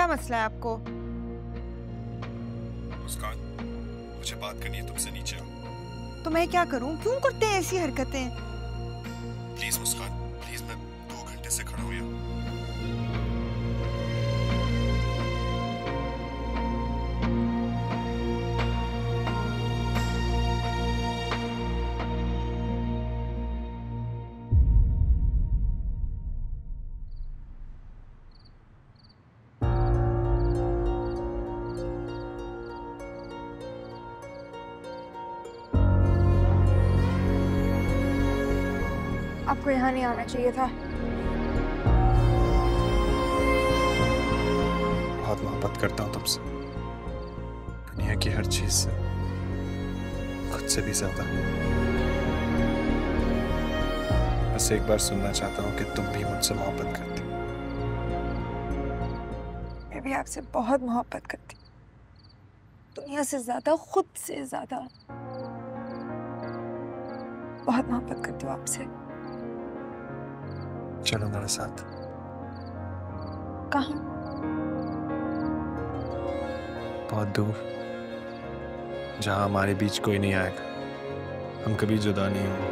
मसला है आपको? मुस्कान, मुझे बात करनी है तुमसे, नीचे आओ। तो मैं क्या करूं? क्यों करते हैं ऐसी हरकतें? प्लीज मुस्कान, प्लीज, मैं 2 घंटे से खड़ा हूं यहाँ। आपको यहाँ नहीं आना चाहिए था। बहुत मोहब्बत करता हूँ तुमसे, दुनिया की हर चीज से, खुद से भी ज्यादा। बस एक बार सुनना चाहता हूँ कि तुम भी मुझसे मोहब्बत करती हो। मैं भी आपसे बहुत मोहब्बत करती हूँ, दुनिया से ज्यादा, खुद से ज्यादा। बहुत मोहब्बत करती हूँ आपसे। चलो मेरे साथ। कहाँ? बहुत दूर, जहां हमारे बीच कोई नहीं आएगा, हम कभी जुदा नहीं होंगे।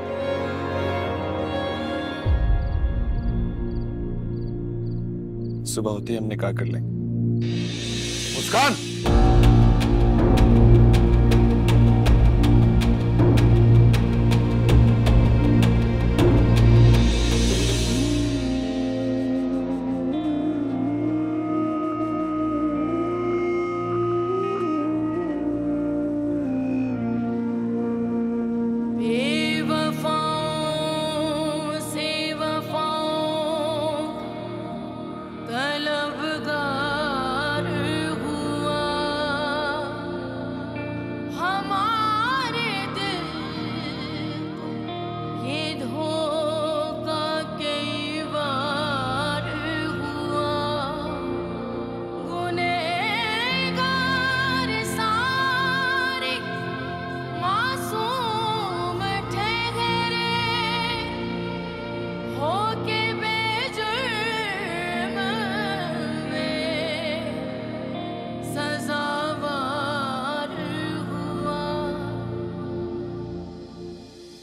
सुबह होती है हम निकाह कर लेंगे। मुस्कान!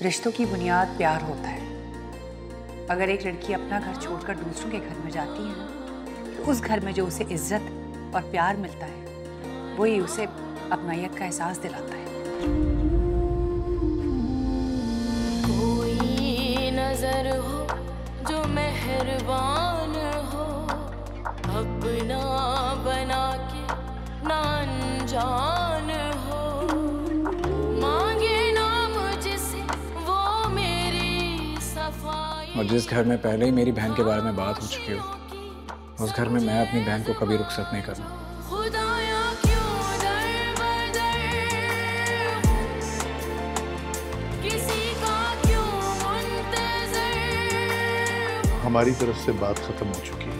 रिश्तों की बुनियाद प्यार होता है। अगर एक लड़की अपना घर छोड़कर दूसरों के घर में जाती है ना, तो उस घर में जो उसे इज्जत और प्यार मिलता है, वही उसे अपनायत का एहसास दिलाता है। कोई नजर हो जो मेहरबान हो, अपना बना के ना अनजान हो, और जिस घर में पहले ही मेरी बहन के बारे में बात हो चुकी हो, उस घर में मैं अपनी बहन को कभी रुखसत नहीं करना। हमारी तरफ से बात खत्म हो चुकी है।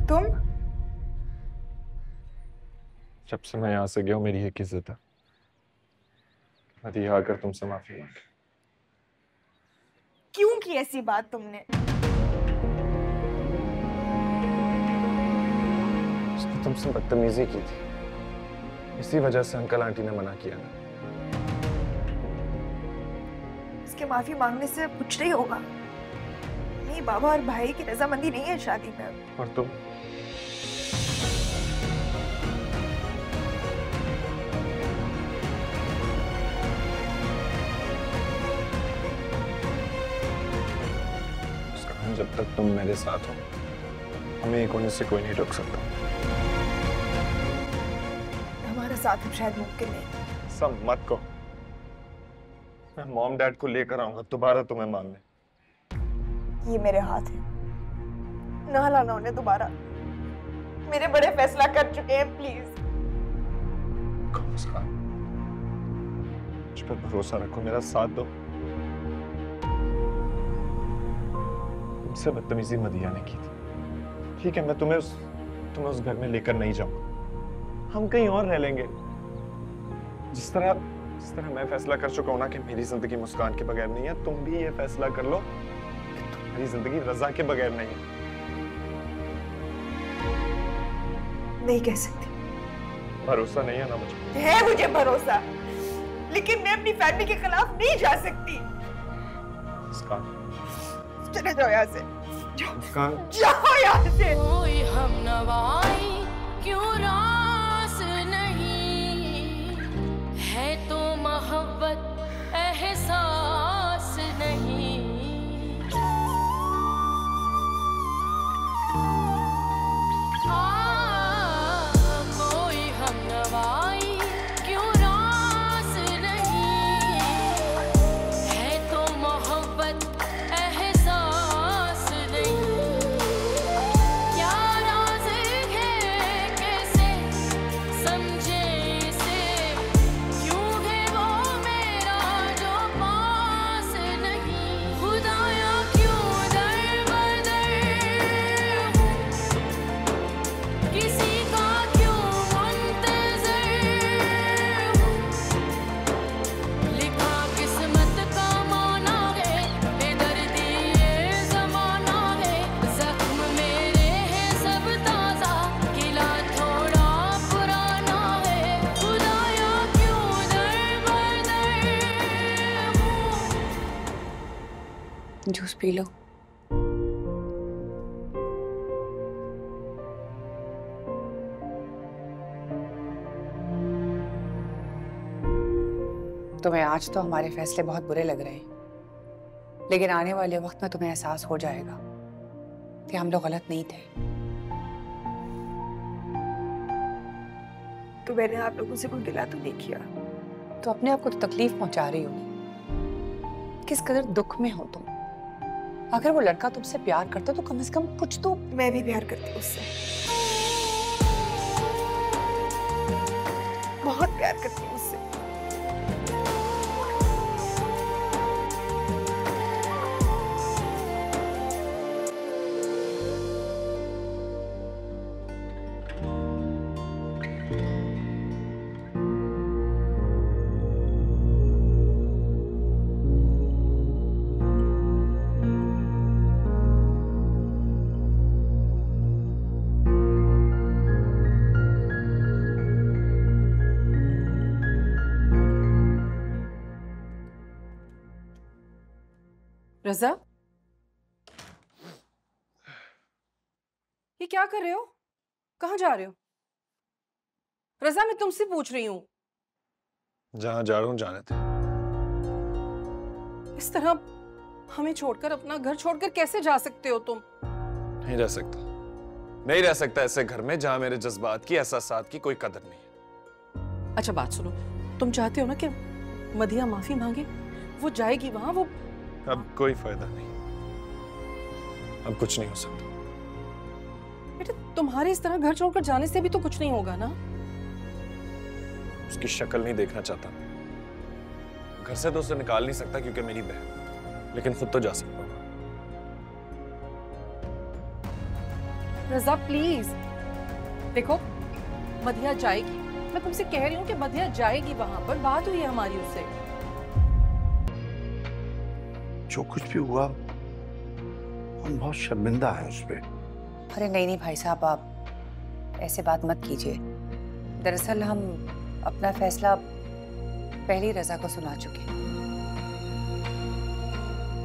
तुम? जब से मैं यहाँ से गया हूँ, मेरी एक इज्जत है। मैं यहाँ आकर तुमसे माफी मांग। क्यों की ऐसी बात तुमने? उसने तुमसे बदतमीजी की थी, इसी वजह से अंकल आंटी ने मना किया ना। उसके माफी मांगने से कुछ नहीं होगा। नहीं, बाबा और भाई की रजामंदी नहीं है शादी में। और तुम? जब तक तुम मेरे साथ हो, हमें एक होने से कोई नहीं रोक सकता। हमारा साथ अब शायद मुमकिन नहीं। सब मत को, मैं मॉम डैड को लेकर आऊंगा दोबारा तुम्हें मांगने। ये मेरे हाथ है, ना लाना उन्हें दोबारा। मेरे बड़े फैसला कर चुके हैं, प्लीज। मुझ पर भरोसा रखो, मेरा साथ दो। तुमसे बदतमीजी मदिया ने की थी, ठीक है, मैं तुम्हें उस घर में लेकर नहीं जाऊंगा। हम कहीं और रह लेंगे। जिस तरह मैं फैसला कर चुका हूं ना कि मेरी जिंदगी मुस्कान के बगैर नहीं है, तुम भी ये फैसला कर लो कि तुम्हारी जिंदगी रजा के बगैर नहीं है। नहीं कह सकती। भरोसा नहीं है ना मुझे? है मुझे भरोसा, लेकिन मैं अपनी फैमिली के खिलाफ नहीं जा सकती। मुस्कान, चले जाओ यहाँ से, मुस्कान, जाओ यहाँ से। कोई हम नवाई क्यों रास नहीं है, तो मोहब्बत एहसास नहीं। कोई हम नवाई क्यों रास नहीं है, तो मोहब्बत एहसास नहीं। क्या राज है कैसे समझे इसे, क्यों है वो मेरा जो पास नहीं। खुदाया क्यों दर बदर हूँ, किसी का क्यों मुंतज़र हूँ। लिखा किस्मत का माना है, बेदर्दी ये ज़माना है। ज़ख्म मेरे हैं सब ताज़ा, किला थोड़ा पुराना है। खुदाया क्यों दर बदर हूँ। Juice P low. तुम्हें आज तो हमारे फैसले बहुत बुरे लग रहे हैं, लेकिन आने वाले वक्त में तुम्हें एहसास हो जाएगा कि हम लोग गलत नहीं थे। तो मैंने आप लोगों से कोई गिला तो नहीं किया। तो अपने आप को तो तकलीफ पहुंचा रही होगी। किस कदर दुख में हो तुम। अगर वो लड़का तुमसे प्यार करता तो कम से कम कुछ तो। मैं भी प्यार करती हूँ उससे, बहुत प्यार करती हूँ उससे। रजा, ये क्या कर रहे हो? कहाँ जा रहे हो? रजा, मैं तुमसे पूछ रही हूँ। जहां जा रहा हूं जाने थे। इस तरह हमें छोड़कर, अपना घर छोड़कर कैसे जा सकते हो तुम? नहीं रह सकता, नहीं रह सकता ऐसे घर में जहां मेरे जज्बात की, एहसासात की कोई कदर नहीं है। अच्छा बात सुनो, तुम चाहते हो ना कि मदिया माफी मांगे? वो जाएगी वहां, वो अब कोई फायदा नहीं, अब कुछ नहीं हो सकता। बेटा, तुम्हारे इस तरह घर छोड़कर जाने से भी तो कुछ नहीं होगा ना। उसकी शक्ल नहीं देखना चाहता, घर से तो उसे निकाल नहीं सकता क्योंकि मेरी बहन, लेकिन खुद तो जा सकता हूँ। रजा प्लीज, देखो मदिया जाएगी, मैं तुमसे कह रही हूँ कि मदिया जाएगी वहां पर। बात हुई है हमारी उससे। जो कुछ भी हुआ हम बहुत शर्मिंदा हैं उस पर। अरे नहीं नहीं भाई साहब, आप ऐसे बात मत कीजिए। दरअसल हम अपना फैसला पहली रजा को सुना चुके हैं।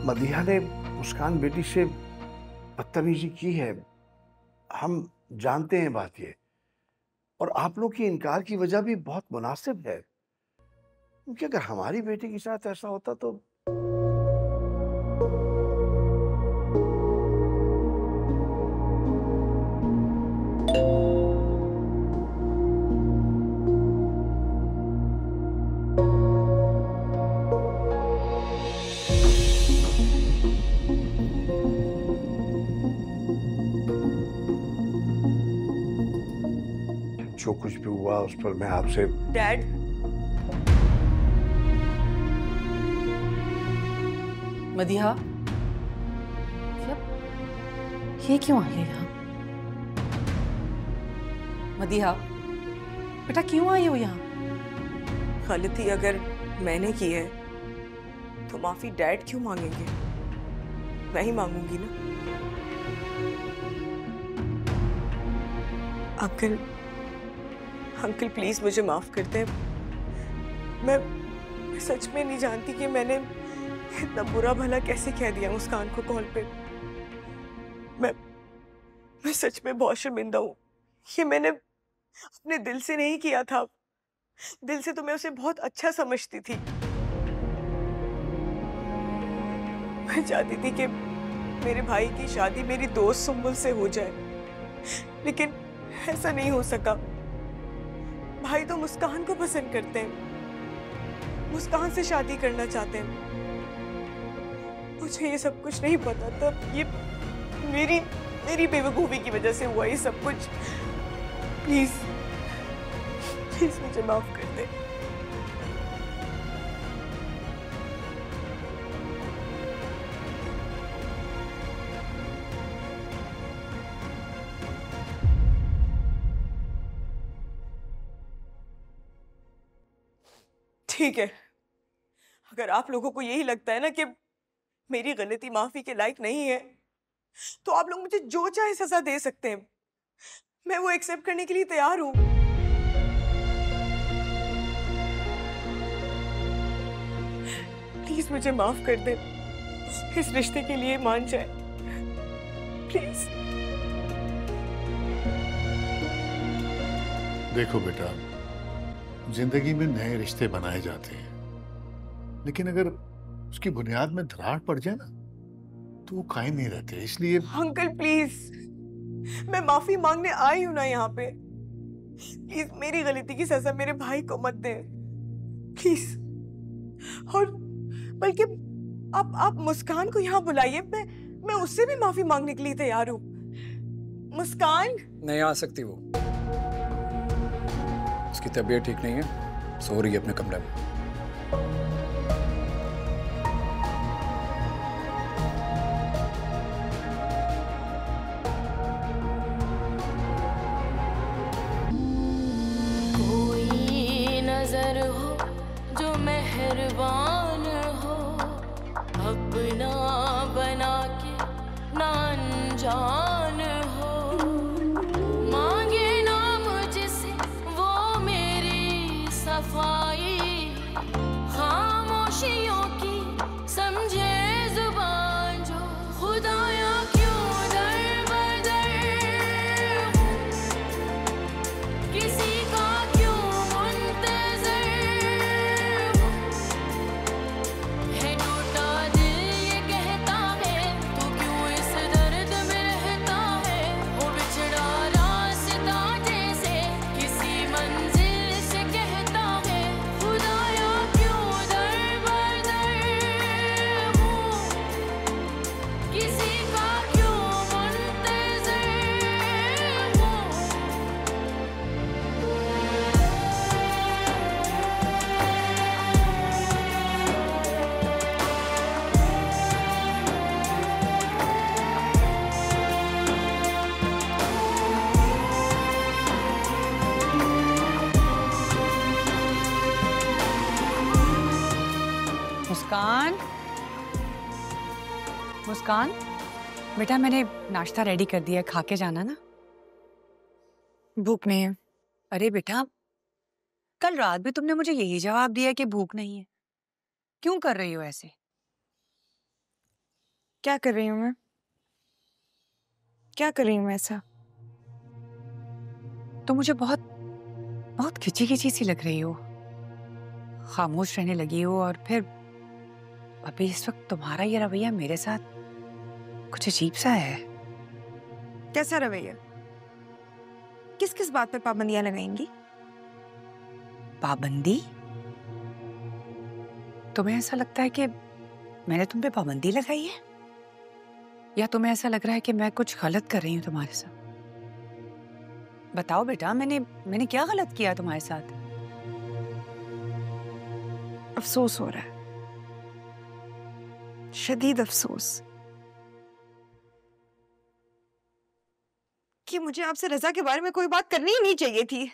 मदिया ने मुस्कान बेटी से बदतमीजी की है, हम जानते हैं बात ये, और आप लोग की इनकार की वजह भी बहुत मुनासिब है, क्योंकि अगर हमारी बेटी के साथ ऐसा होता तो जो कुछ भी हुआ उस पर मैं आपसे। डैड, मदिहा, ये क्यों आई है यहाँ? मदिहा, बेटा क्यों आई हो यहाँ? गलती अगर मैंने की है तो माफी डैड क्यों मांगेंगे? मैं ही मांगूंगी ना। अंकल, अंकल प्लीज मुझे माफ कर दे। मैं सच में नहीं जानती कि मैंने इतना बुरा भला कैसे कह दिया मुस्कान को कॉल पे। मैं सच में बहुत शर्मिंदा हूँ। ये मैंने अपने दिल से नहीं किया था। दिल से तो मैं उसे बहुत अच्छा समझती थी। मैं चाहती थी कि मेरे भाई की शादी मेरी दोस्त सुम्बुल से हो जाए, लेकिन ऐसा नहीं हो सका। भाई तो मुस्कान को पसंद करते हैं, मुस्कान से शादी करना चाहते हैं। मुझे ये सब कुछ नहीं पता था। ये मेरी बेवकूफी की वजह से हुआ ये सब कुछ। प्लीज प्लीज मुझे माफ कर दे। ठीक है, अगर आप लोगों को यही लगता है ना कि मेरी गलती माफी के लायक नहीं है, तो आप लोग मुझे जो चाहे सजा दे सकते हैं। मैं वो एक्सेप्ट करने के लिए तैयार हूं। प्लीज मुझे माफ कर दे, इस रिश्ते के लिए मान जाए प्लीज। देखो बेटा, जिंदगी में नए रिश्ते बनाए जाते हैं, लेकिन अगर उसकी बुनियाद में दरार पड़ जाए ना तो वो कायम नहीं रहते। इसलिए अंकल प्लीज, मैं माफी मांगने आई हूं ना यहाँ पे। प्लीज मेरी गलती की सजा मेरे भाई को मत दे प्लीज। और बल्कि आप मुस्कान को यहाँ बुलाइए, मैं उससे भी माफी मांगने के लिए तैयार हूँ। मुस्कान नहीं आ सकती वो, उसकी तबीयत ठीक नहीं है, सो रही है अपने कमरे में। कोई नजर हो जो मेहरबान हो, अपना बना के ना अनजान हो, मांगे ना मुझसे वो मेरी सफाई, खामोशियों की समझे जुबान जो, खुदाया क्यों दर बदर हूँ, किसी का क्यों मुंतजर हूँ, है टूटा दिल ये कहता है तू क्यों इस दर्द में रहता है, वो बिछड़ा रास्ता जैसे किसी मंजिल से कहता है, खुदाया क्यों दर बदर हूँ, किसी का क्यों मुंतजर हूँ। मुस्कान, मुस्कान, बेटा मैंने नाश्ता रेडी कर दिया है, खा के जाना ना। भूख नहीं है। अरे बेटा, कल रात भी तुमने मुझे यही जवाब दिया कि भूख नहीं है। क्यों कर रही हो ऐसे? क्या कर रही हूँ मैं? क्या कर रही हूँ मैं ऐसा? तो मुझे बहुत बहुत खिंची खिंची सी लग रही हो, खामोश रहने लगी हो, और फिर अभी इस वक्त तुम्हारा ये रवैया मेरे साथ कुछ अजीब सा है। कैसा रवैया? किस किस बात पे पाबंदियां लगाएंगी? पाबंदी? तुम्हें ऐसा लगता है कि मैंने तुम पे पाबंदी लगाई है, या तुम्हें ऐसा लग रहा है कि मैं कुछ गलत कर रही हूँ तुम्हारे साथ? बताओ बेटा, मैंने क्या गलत किया तुम्हारे साथ? अफसोस हो रहा है शदीद अफसोस कि मुझे आपसे रजा के बारे में कोई बात करनी ही नहीं चाहिए थी।